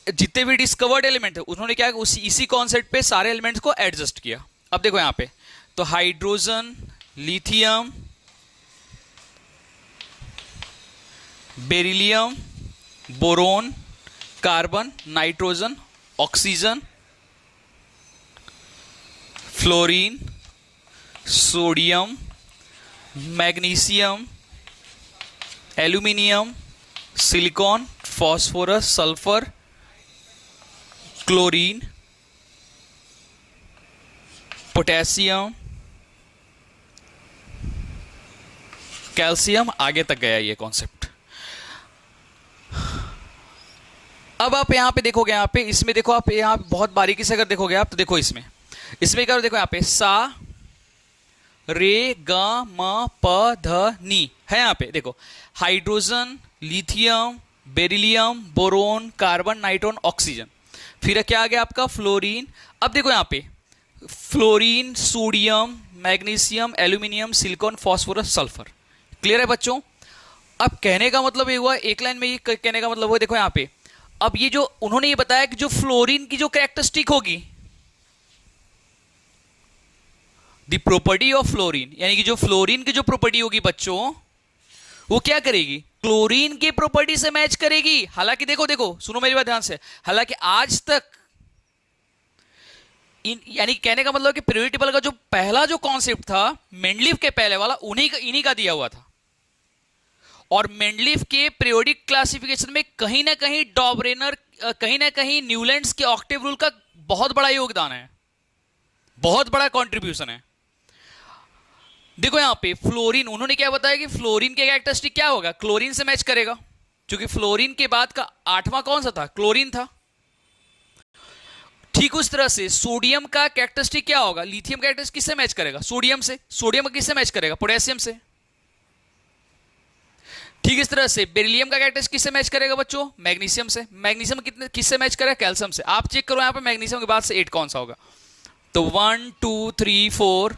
जितने भी discovered element है उन्होंने क्या इसी कॉन्सेप्ट पे सारे एलिमेंट्स को एडजस्ट किया। अब देखो यहां पे तो hydrogen, lithium, beryllium, boron, carbon, nitrogen, oxygen, fluorine, sodium, magnesium, aluminium, silicon, phosphorus, sulphur, chlorine, potassium, calcium, आगे तक गया ये कॉन्सेप्ट। अब आप यहां पे देखोगे, यहां पे इसमें देखो, आप यहां बहुत बारीकी से अगर देखोगे आप तो देखो इसमें क्या, देखो यहां पे सा रे ग म प ध नी है। यहां पे देखो hydrogen, lithium, beryllium, boron, carbon, नाइट्रोन, oxygen, फिर क्या आ गया आपका फ्लोरीन। अब देखो यहां पे fluorine, sodium, magnesium, aluminium, silicon, phosphorus, sulphur. Clear है बच्चों? अब कहने का मतलब ये हुआ, एक लाइन में ये कहने का मतलब हुआ, देखो यहां पे अब ये जो उन्होंने ये बताया कि जो फ्लोरीन की जो कैरेक्टरिस्टिक होगी, द प्रॉपर्टी ऑफ फ्लोरीन, यानी कि जो फ्लोरीन की जो प्रॉपर्टी होगी बच्चों, वो क्या करेगी? क्लोरीन की प्रॉपर्टी से मैच करेगी। हालांकि देखो देखो सुनो मेरी बात ध्यान से, हालांकि आज तक यानी कहने का मतलब कि पीरियोडिक टेबल का जो पहला जो कॉन्सेप्ट था मेंडलीफ के पहले वाला इन्हीं का दिया हुआ था। और मेंडलीफ के पीरियोडिक क्लासिफिकेशन में कहीं ना कहीं डॉबरेनर, कहीं ना कहीं न्यूलैंड्स के ऑक्टेव रूल का बहुत बड़ा योगदान है, बहुत बड़ा कंट्रीब्यूशन है। देखो यहां पे फ्लोरीन, उन्होंने क्या बताया कि फ्लोरीन के कैरेक्टरिस्टिक क्या होगा? क्लोरीन से मैच करेगा, क्योंकि फ्लोरीन के बाद का आठवां कौन सा था? क्लोरीन था। ठीक उस तरह से सोडियम का कैरेक्टरिस्टिक क्या होगा? लिथियम कैरेक्टरिस्टिक किससे मैच करेगा? सोडियम से। सोडियम किससे मैच करेगा? पोटेशियम से। ठीक इस तरह से बेरिलियम का कैरेक्टरिस्टिक किससे मैच करेगा बच्चों? मैग्नीशियम से। मैग्नीशियम किससे मैच करेगा? कैल्शियम से। आप चेक करो यहां पे मैग्नीशियम के बाद से 8 कौन सा होगा? तो 1 2 3 4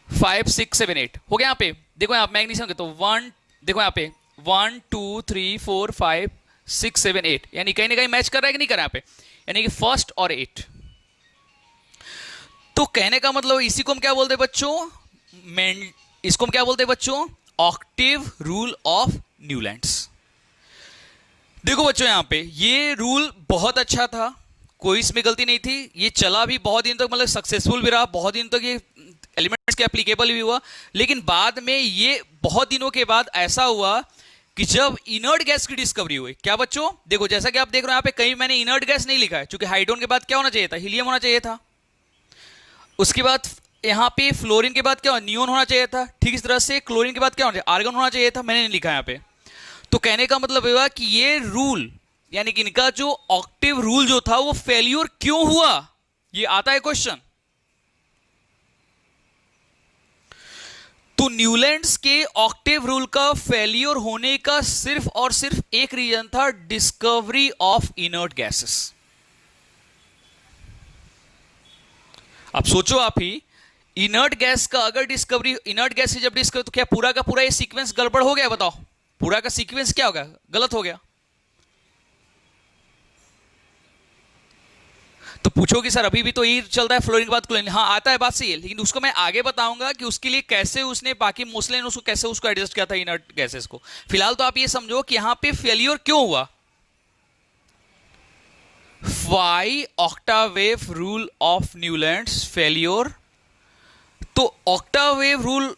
5 6 7 8 हो गया। यहां पे देखो, यहां मैग्नीशियम के तो 1, देखो यहां पे 1 2 3 4 5 6 7 8, यानी कहीं ना कहीं मैच कर रहा है कि नहीं कर रहा है यहाँ पे, यानी कि फर्स्ट और 8। तो कहने का मतलब इसी को हम क्या बोलते हैं बच्चों? इसको हम क्या बोलते हैं बच्चों? Octave rule of Newlands. देखो बच्चों यहां पे ये रूल बहुत अच्छा था, कोई इसमें गलती नहीं थी, ये चला भी बहुत दिन तक, मतलब सक्सेसफुल भी रहा बहुत दिन तक, ये एलिमेंट्स के एप्लीकेबल भी हुआ। लेकिन बाद में ये बहुत दिनों के बाद ऐसा हुआ कि जब इनर्ट गैस की डिस्कवरी हुई। क्या बच्चों? देखो जैसा कि आप देख रहे हो यहां पे कहीं मैंने इनर्ट गैस नहीं लिखा है, क्योंकि हाइड्रोजन के बाद क्या होना चाहिए था? हीलियम होना चाहिए था। उसके बाद यहां पे फ्लोरीन के बाद क्या? नियोन होना चाहिए था। ठीक इस तरह से क्लोरीन के बाद क्या होना चाहिए? आर्गन होना चाहिए था, मैंने नहीं लिखा यहां पे। तो कहने का मतलब हुआ कि ये रूल, यानी कि इनका जो ऑक्टेव रूल जो था वो फेल्यूर क्यों हुआ, ये आता है क्वेश्चन। तो न्यूलैंड्स के ऑक्टेव रूल का फेल्यूर होने का सिर्फ और सिर्फ एक रीजन था, डिस्कवरी ऑफ इनर्ट गैसेस। अब सोचो आप ही, इनर्ट गैस का अगर डिस्कवरी, इनर्ट गैस की जब डिस्कवरी, तो क्या पूरा का पूरा ये सीक्वेंस गड़बड़ हो गया? बताओ, पूरा का सीक्वेंस क्या हो गया? गलत हो गया। तो पूछोगे सर अभी भी तो ये चल रहा है फ्लोरीन के बाद क्लोरीन। हाँ आता है, बात सही है, लेकिन उसको मैं आगे बताऊंगा कि उसके लिए कैसे उसने बाकी मोस्टली उसको कैसे उसको एडजस्ट किया था इनर्ट गैसेस को। फिलहाल तो आप ये समझो कि यहां पे फेलियर क्यों हुआ। Why octave rule of Newlands failure. तो ऑक्टावेव रूल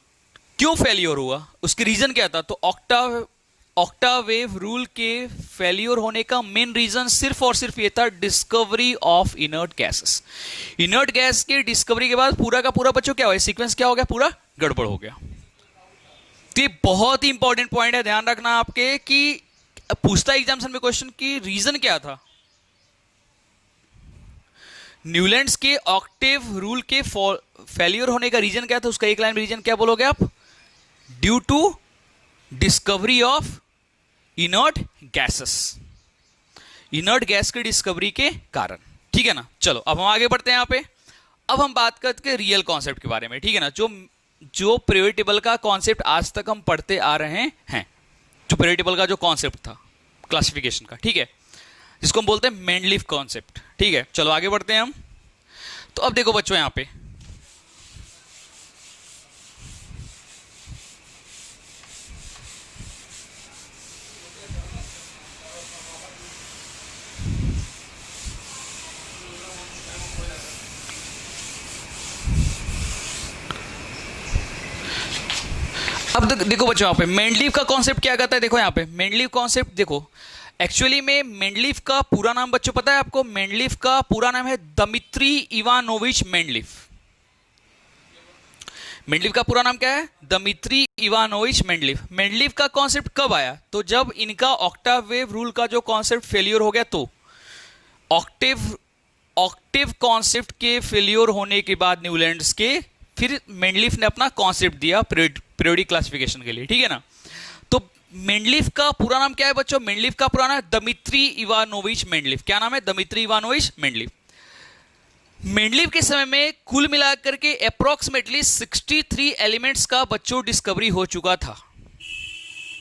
क्यों फेलियर हुआ, उसकी रीजन क्या था? तो ऑक्टावेव रूल के फेलियर होने का मेन रीजन सिर्फ और सिर्फ ये था, discovery of inert gases. Inert gas की डिस्कवरी के बाद पूरा का पूरा बच्चों क्या हुआ? सीक्वेंस क्या हो गया? पूरा गड़बड़ हो गया। तो ये बहुत ही इंपॉर्टेंट पॉइंट है, ध्यान रखना आपके, कि पूछता एग्जामिनेशन में क्वेश्चन की रीजन क्या था। न्यूलैंड्स के ऑक्टेव रूल के फेलियर होने का रीजन क्या था? उसका एक लाइन में रीजन क्या बोलोगे आप? Due to discovery of inert gases, inert gas की डिस्कवरी के कारण। ठीक है ना? चलो अब हम आगे बढ़ते हैं यहां पे। अब हम बात करते हैं रियल कॉन्सेप्ट के बारे में। ठीक है ना? जो पीरियोडिक टेबल का कॉन्सेप्ट आज तक हम पढ़ते आ रहे हैं, जो पीरियोडिक टेबल का जो कॉन्सेप्ट था क्लासिफिकेशन का। ठीक है, जिसको हम बोलते हैं मेंडलीफ कॉन्सेप्ट। ठीक है, चलो आगे बढ़ते हैं हम। तो अब देखो बच्चों यहां पे अब देखो बच्चों यहाँ पे मेंडलीव का कॉन्सेप्ट क्या कहता है। देखो यहाँ पे मेंडलीव कॉन्सेप्ट देखो, एक्चुअली में मेंडलीव का पूरा नाम बच्चों पता है आपको? मेंडलीव का पूरा नाम है दमित्री इवानोविच मेंडलीव। मेंडलीव का पूरा नाम क्या है? Dmitri Ivanovich Mendeleev. मेंडलीव का कॉन्सेप्ट कब आया? तो जब इनका ऑक्टाव वेव रूल का जो कॉन्सेप्ट फेलियर हो गया, तो ऑक्टेव कॉन्सेप्ट के फेलियर होने के बाद न्यूलैंड्स के, फिर मेंडलीव ने अपना कॉन्सेप्ट दिया पीरियोडिक क्लासिफिकेशन के लिए। ठीक है ना? तो मेंडलीव का पूरा नाम क्या है बच्चों? मेंडलीव का पूरा नाम है दमित्री इवानोविच मेंडलीव। क्या नाम है? Dmitri Ivanovich Mendeleev. मेंडलीव के समय में कुल मिलाकर के अप्रोक्सीमेटली 63 एलिमेंट्स का बच्चों डिस्कवरी हो चुका था।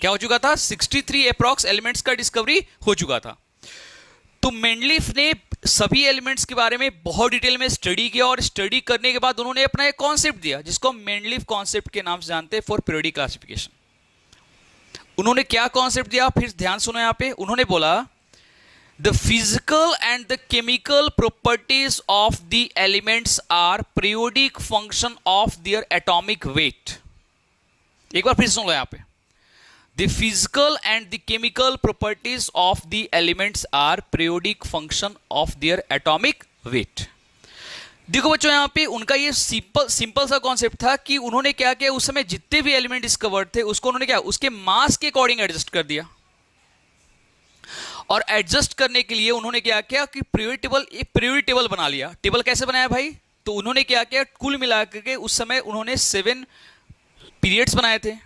क्या हो चुका था? 63 अप्रोक्स एलिमेंट्स का डिस्कवरी हो चुका था। तो मेंडलीव ने सभी एलिमेंट्स के बारे में बहुत डिटेल में स्टडी किया, और स्टडी करने के बाद उन्होंने अपना एक कॉन्सेप्ट दिया जिसको हम मेंडलीव कॉन्सेप्ट के नाम से जानते हैं फॉर पीरियोडिक क्लासिफिकेशन। उन्होंने क्या कॉन्सेप्ट दिया? फिर ध्यान सुनो यहां पे। उन्होंने बोला the physical and the chemical properties of the elements are periodic function of their atomic weight. एक बार फिर सुन लो यहां पे, the physical and the chemical properties of the elements are periodic function of their atomic weight। देखो बच्चों यहां पे उनका ये सिंपल सा कॉन्सेप्ट था कि उन्होंने क्या किया, उस समय जितने भी एलिमेंट डिस्कवर्ड थे उसको उन्होंने क्या, उसके मास के अकॉर्डिंग एडजस्ट कर दिया। और एडजस्ट करने के लिए उन्होंने क्या किया कि पीरियोडिक टेबल बना लिया। टेबल कैसे बनाया भाई? तो उन्होंने क्या किया, कुल मिलाकर के उस समय उन्होंने 7 पीरियड्स बनाए थे,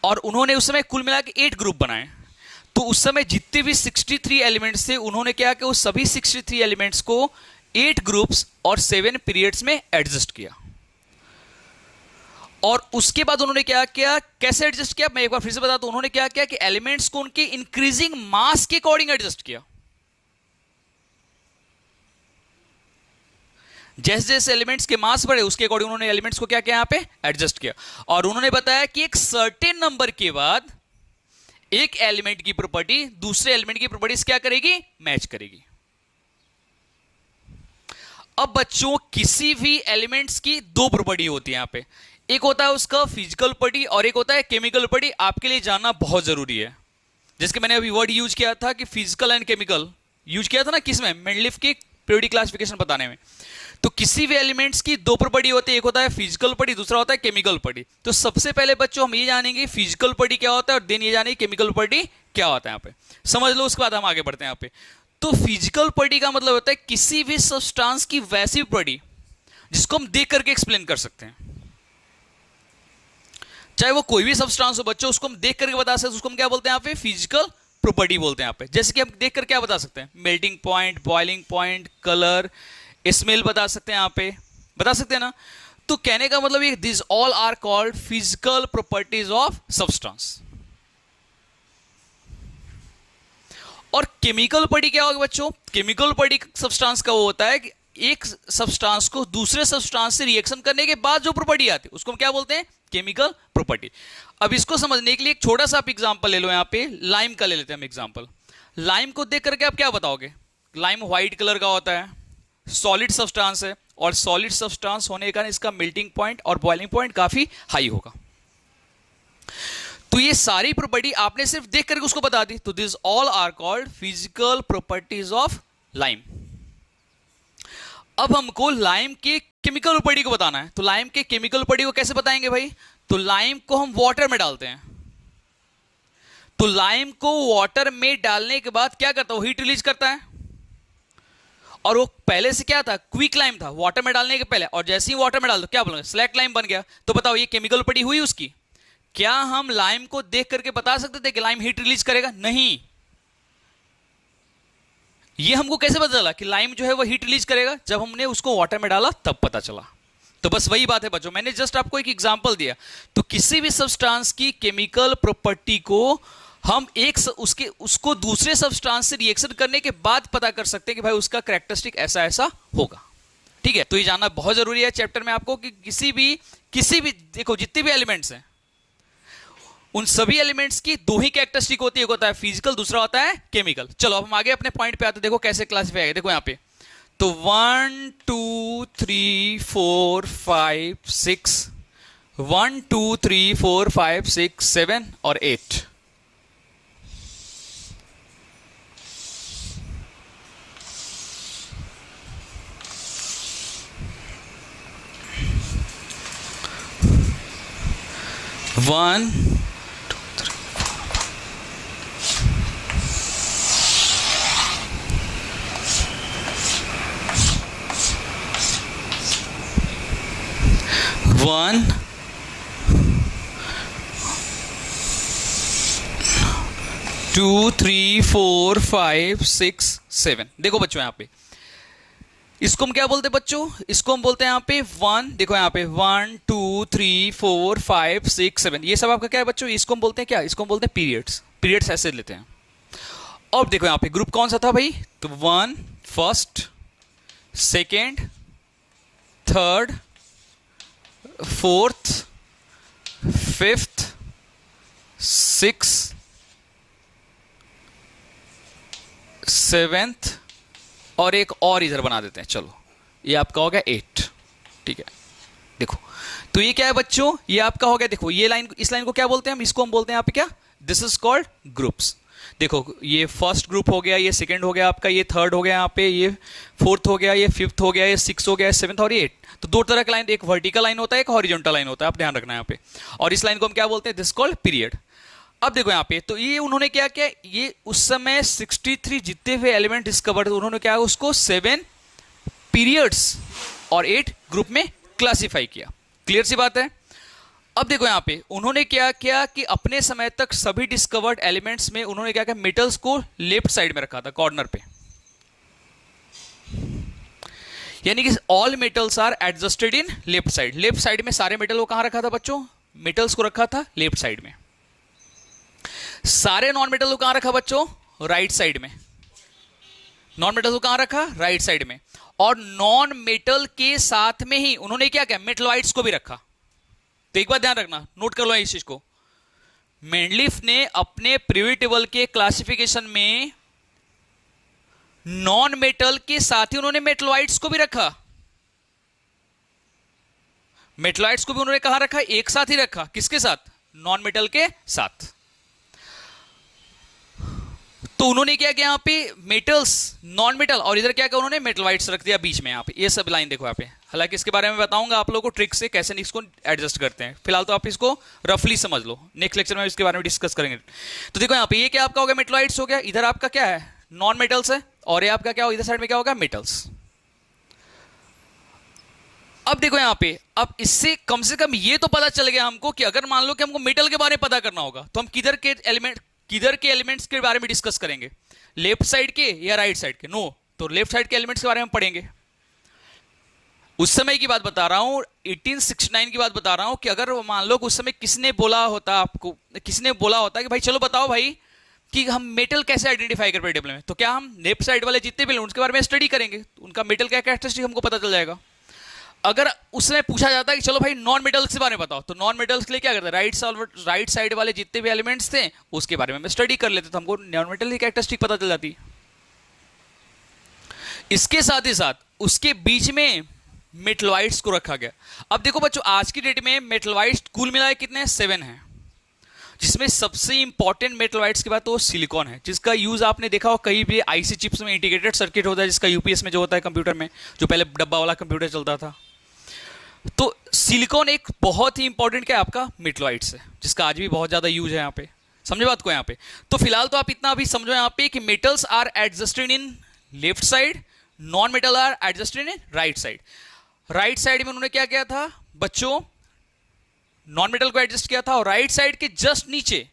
और उन्होंने उस समय कुल मिला के 8 ग्रुप बनाए। तो उस समय जितने भी 63 एलिमेंट्स थे उन्होंने क्या किया, उस सभी 63 एलिमेंट्स को 8 ग्रुप्स और 7 पीरियड्स में एडजस्ट किया। और उसके बाद उन्होंने क्या किया, कैसे एडजस्ट किया, मैं एक बार फिर से बताता हूं। उन्होंने क्या किया कि एलिमेंट्स को उनके इंक्रीजिंग मास के अकॉर्डिंग एडजस्ट किया। जैसे जैसे एलिमेंट्स के मास बढ़े उसके अकॉर्डिंग उन्होंने एलिमेंट्स को क्या किया, यहां पे एडजस्ट किया। और उन्होंने बताया कि एक सर्टेन नंबर के बाद एक एलिमेंट की प्रॉपर्टी दूसरे एलिमेंट की प्रॉपर्टीज क्या करेगी, मैच करेगी। अब बच्चों किसी भी एलिमेंट्स की 2 प्रॉपर्टी होती है यहां पे, एक होता है उसका फिजिकल प्रॉपर्टी और एक होता है केमिकल प्रॉपर्टी। आपके लिए जानना बहुत जरूरी है। जैसे मैंने अभी वर्ड यूज किया था कि फिजिकल एंड केमिकल यूज किया था ना, किसमें? मेंडलीव की पीरियोडिक क्लासिफिकेशन बताने में। तो किसी भी एलिमेंट्स की 2 प्रॉपर्टी होती है, एक होता है फिजिकल प्रॉपर्टी, दूसरा होता है केमिकल प्रॉपर्टी। तो सबसे पहले बच्चों हम ये जानेंगे फिजिकल प्रॉपर्टी क्या होता है, और देन ये जानेंगे केमिकल प्रॉपर्टी क्या होता है। यहाँ पे समझ लो, उसके बाद हम आगे बढ़ते हैं। यहाँ पे तो फिजिकल प्रॉपर्टी का मतलब होता है किसी भी सब्सटेंस की वैसी प्रॉपर्टी जिसको हम देख करके एक्सप्लेन कर सकते हैं। चाहे वो कोई भी सब्सटेंस हो बच्चों, उसको हम देख करके बता सकते हैं, उसको हम क्या बोलते हैं यहाँ पे, फिजिकल प्रॉपर्टी बोलते हैं यहाँ पे। जैसे कि हम देख कर क्या बता सकते हैं, melting point, boiling point, colour, smell बता सकते हैं, यहाँ पे बता सकते हैं ना। तो कहने का मतलब ये this all are called physical properties of substance. और केमिकल प्रॉपर्टी क्या होगी बच्चों? केमिकल प्रॉपर्टी सब्सटेंस का वो होता है कि एक सब्सटेंस को दूसरे सब्सटेंस से रिएक्शन करने के बाद जो प्रॉपर्टी आती है उसको हम क्या बोलते हैं, केमिकल प्रॉपर्टी। अब इसको समझने के लिए एक छोटा सा आप एग्जांपल ले लो। यहाँ पे लाइम का ले लेते हैं हम एग्जांपल। लाइम को देख करके आप क्या बताओगे? लाइम व्हाइट कलर का होता है, सॉलिड सब्सटेंस है, और सॉलिड सब्सटेंस होने के कारण इसका मेल्टिंग पॉइंट और बॉइलिंग पॉइंट काफी हाई होगा। तो ये सारी प्रॉपर्टी आपने सिर्फ देख करके उसको बता दी। तो this all are called physical properties of lime. अब हमको लाइम के केमिकल प्रॉपर्टी को बताना है। तो लाइम के केमिकल प्रॉपर्टी को कैसे बताएंगे भाई? तो लाइम को हम वाटर में डालते हैं। तो लाइम को वाटर में डालने के बाद क्या करता है, वो हीट रिलीज करता है। और वो पहले से क्या था, क्विक लाइम था वाटर में डालने के पहले, और जैसे ही वाटर में डाल दो क्या बोलोगे, स्लैक लाइम बन गया। तो बताओ ये केमिकल प्रॉपर्टी हुई उसकी? क्या हम लाइम को देख करके बता सकते थे कि लाइम हीट रिलीज करेगा? नहीं। ये हमको कैसे पता चला कि लाइम जो है वो हीट रिलीज करेगा? जब हमने उसको वाटर में डाला तब पता चला। तो बस वही बात है बच्चों, मैंने जस्ट आपको एक एग्जांपल दिया। तो किसी भी सब्सटेंस की केमिकल प्रॉपर्टी को हम उसको दूसरे सब्सटेंस से रिएक्शन करने के बाद पता कर सकते हैं कि भाई उसका कैरेक्टरिस्टिक ऐसा ऐसा होगा। ठीक है, तो ये जानना बहुत जरूरी है चैप्टर में आपको कि किसी भी देखो जितने भी एलिमेंट्स हैं उन सभी एलिमेंट्स की दो ही कैरेक्टरिस्टिक होती है, एक होता है फिजिकल, दूसरा होता है केमिकल। चलो अब हम आगे अपने पॉइंट पे आते हैं, देखो कैसे क्लासिफाई है। देखो यहां पे तो 1 2 3 4 5 6 1 2 3 4 5 6 7 और 8। वन 1 2 3 4 5 6 7। देखो बच्चों यहां पे इसको हम क्या बोलते हैं बच्चों, इसको हम बोलते हैं यहां पे 1। देखो यहां पे 1 2 3 4 5 6 7 ये सब आपका क्या है बच्चों, इसको हम बोलते हैं क्या, इसको हम बोलते हैं पीरियड्स। पीरियड्स ऐसे लेते हैं। अब देखो यहां पे ग्रुप कौन सा था भाई, तो 1 first, second, third, fourth, fifth, six, seventh और एक और इधर बना देते हैं। चलो ये आपका हो गया 8। ठीक है, देखो तो ये क्या है बच्चों, ये आपका हो गया। देखो ये लाइन, इस लाइन को क्या बोलते हैं हम, इसको हम बोलते हैं यहाँ पे क्या, दिस इज कॉल्ड ग्रुप्स। देखो ये फर्स्ट ग्रुप हो गया, ये सेकंड हो गया आपका, ये थर्ड हो गया यहाँ पे, ये फोर्थ हो गया, ये फिफ्थ हो गया, ये सिक्स हो गया, सेवंथ और 8। तो दो तरह का लाइन, एक वर्टिकल लाइन होता है, एक हॉरिजॉन्टल लाइन होता है, आप ध्यान रखना यहाँ पे। और इस लाइन को हम क्या बोलते हैं, दिस कॉल्ड पीरियड। अब देखो यहाँ पे तो ये उन्होंने क्या किया, ये उस समय 63 जितने हुए एलिमेंट डिस्कवर, उन्होंने क्या उसको 7 पीरियड्स और 8 ग्रुप में क्लासिफाई किया। क्लियर सी बात है। अब देखो यहाँ पे उन्होंने क्या किया कि अपने समय तक सभी डिस्कवर्ड एलिमेंट्स में उन्होंने क्या किया, मेटल्स को लेफ्ट साइड में रखा था, कॉर्नर पे। यानी कि all metals are adjusted in left side. Left side में सारे मेटल को कहां रखा था बच्चों, मेटल्स को रखा था लेफ्ट साइड में। सारे नॉन मेटल को कहां रखा बच्चों, राइट साइड में। नॉन मेटल को कहां रखा, राइट साइड में। और नॉन मेटल के साथ में ही उन्होंने क्या किया, मेटलॉइड्स को भी रखा। तो एक बात ध्यान रखना, नोट कर लो इस चीज को। मेंडलीफ ने अपने पीरियोडिक टेबल के क्लासिफिकेशन में नॉन मेटल के साथ ही उन्होंने मेटलॉइड्स को भी रखा। मेटलॉइड्स को भी उन्होंने कहां रखा, एक साथ ही रखा। किसके साथ, नॉन मेटल के साथ। तो उन्होंने क्या किया यहाँ पे, मेटल्स, नॉन मेटल और इधर क्या किया उन्होंने, मेटलॉइड्स रख दिया बीच में यहाँ पे। ये सब लाइन देखो यहाँ पे। हालांकि इसके बारे में बताऊंगा आप लोगों को ट्रिक से कैसे इसको एडजस्ट करते हैं। फिलहाल तो आप इसको रफली समझ लो, नेक्स्ट लेक्चर में इसके बारे में डिस्कस करेंगे। तो देखो यहाँ पे ये क्या आपका हो गया, मेटलॉइड्स हो गया। इधर आपका क्या है, नॉन मेटल्स है। और ये आपका क्या हो, इधर साइड में क्या होगा, मेटल्स। अब देखो यहाँ पे, अब इससे कम से कम ये तो पता चल गया हमको कि अगर मान लो कि हमको मेटल के बारे में पता करना होगा तो हम किधर के एलिमेंट्स के बारे में डिस्कस करेंगे, लेफ्ट साइड के या राइट साइड के। नो, तो लेफ्ट साइड के एलिमेंट्स के बारे में पढ़ेंगे। उस समय की बात बता रहा हूं, 1869 की बात बता रहा हूं कि अगर मान लो उस समय किसने बोला होता आपको, किसने बोला होता कि भाई चलो बताओ भाई कि हम मेटल कैसे आइडेंटिफाई कर टेबल में, तो क्या हम लेफ्ट साइड वाले जितने भी उनके बारे में स्टडी करेंगे, उनका मेटल क्या कैरेक्टरिस्टिक हमको पता चल जाएगा। अगर उसमें पूछा जाता है कि चलो भाई नॉन मेटल्स के बारे में बताओ, तो नॉन मेटल्स के लिए क्या करते, राइट साइड वाले जितने भी एलिमेंट्स थे उसके बारे में स्टडी कर लेते, तो हमको नॉन मेटल की कैरेक्टरिस्टिक पता चल जाती। इसके साथ ही साथ उसके बीच में मेटलॉइड्स को रखा गया। अब देखो बच्चों, आज की डेट में मेटलॉइड्स कुल मिलाए कितने, 7 हैं। जिसमें सबसे इंपॉर्टेंट मेटलॉइड्स की बात तो सिलिकॉन है, जिसका यूज आपने देखा हो कहीं भी आईसी चिप्स में इंटीग्रेटेड सर्किट होता है, जिसका यूपीएस में जो होता है कंप्यूटर में, जो पहले डब्बा वाला कंप्यूटर चलता था। तो सिलिकॉन एक बहुत ही इंपॉर्टेंट क्या है आपका मेटलॉइड्स है, जिसका आज भी बहुत ज्यादा यूज है यहाँ पे। समझे बात को यहाँ पे। तो फिलहाल तो आप इतना अभी समझो यहाँ पे कि metals are adjusted in left side, non metal are adjusted in right side. Right side में उन्होंने क्या किया था बच्चों, नॉन मेटल को एडजस्ट किया था, और राइट साइड के जस्ट नीचे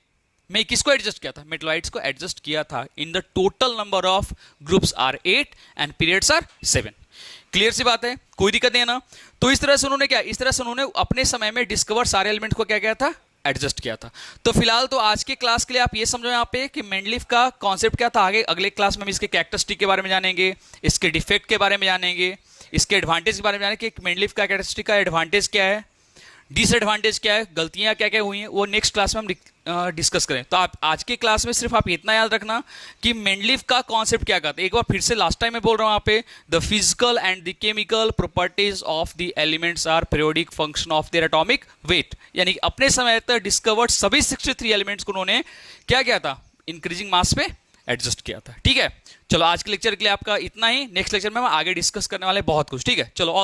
में किसको एडजस्ट किया था, मेटलॉइड्स को एडजस्ट किया था। In the total number of groups are 8 and periods are 7। Clear सी बात है, कोई दिक्कत नहीं है ना। तो इस तरह से उन्होंने क्या, इस तरह से उन्होंने अपने समय में डिस्कवर सारे एलिमेंट को क्या किया था, एडजस्ट किया था। तो फिलहाल तो आज के क्लास के लिए आप ये समझो यहाँ पे कि मेंडलीफ का कॉन्सेप्ट क्या था। आगे अगले क्लास में हम इसके कैरेक्टरिस्टिक के बारे में जानेंगे, इसके डिफेक्ट के बारे में जानेंगे, इसके एडवांटेज के बारे में जानेंगे कि मेंडलीफ का कैरेक्टरिस्टिक का एडवांटेज क्या है, डिसएडवांटेज क्या है, गलतियां क्या क्या हुई हैं, वो नेक्स्ट क्लास में हम डिस्कस करें। तो आप आज के क्लास में सिर्फ आप इतना याद रखना कि मेंडलीफ का कॉन्सेप्ट क्या कहता है। एक बार फिर से लास्ट टाइम मैं बोल रहा हूं यहाँ पे, the physical and the chemical properties of the elements are periodic function of their atomic weight. यानी कि अपने समय तक डिस्कवर्ड सभी 63 एलिमेंट्स को उन्होंने क्या किया था, इंक्रीजिंग मास पे एडजस्ट किया था। ठीक है, चलो आज के लेक्चर के लिए आपका इतना ही। नेक्स्ट लेक्चर में हम आगे डिस्कस करने वाले बहुत कुछ। ठीक है, चलो ऑल